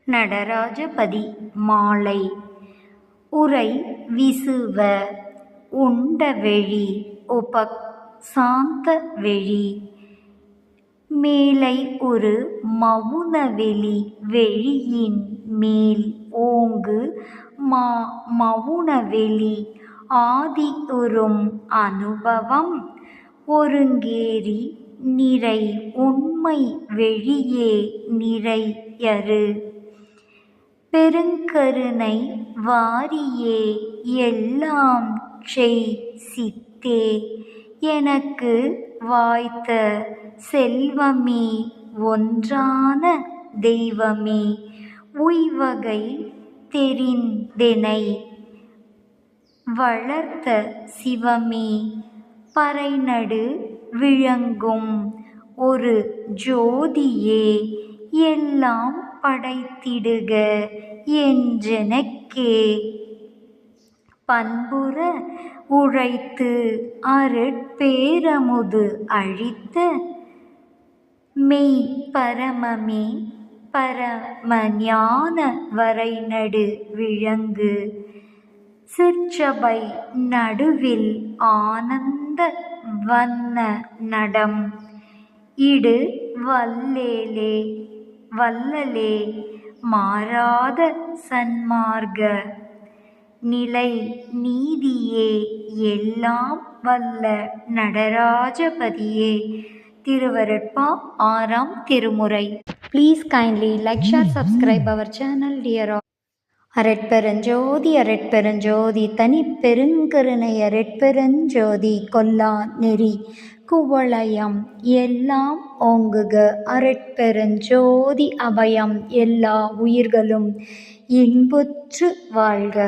நடராஜபதி மாலை. உரை விசுவ உண்டவெளி உபக் சாந்தவெளி மேலை ஒரு மவுனவெளி வெளியின் மேல் ஓங்கு மவுனவெளி ஆதி உறும் அனுபவம் ஒருங்கேறி நிறை உண்மை வெளியே நிறையரு பெருங்கருணை வாரியே எல்லாம் செய் சித்தே எனக்கு வாய்த்த செல்வமே ஒன்றான தெய்வமே உய்வகை தெரிந்தெனை வளர்த்த சிவமே பறைநடு விளங்கும் ஒரு ஜோதியே எல்லாம் படைத்திடுக என்றெனக்கே பண்புற உழைத்து அருட்பேரமுது அழித்த மெய் பரமமே பரமஞான வரைநடு விளங்கு சிற்சபை நடுவில் ஆனந்த வண்ண நடம் இடு வல்லலே மாறாத சன்மார்க்க நிலை நீதியே எல்லாம் வல்ல நடராஜபதியே. திருவருட்பா 6ஆம் திருமுறை. Please kindly like, share, subscribe our channel dear all. அரட்பெருஞ்சோதி அரட்பெருஞ்சோதி தனி பெருங்கருணை அரட்பெருஞ்சோதி கொல்லா நெறி குவளையம் எல்லாம் ஓங்குக அரட்பெருஞ்சோதி அபயம் எல்லா உயிர்களும் இன்புற்று வாழ்க.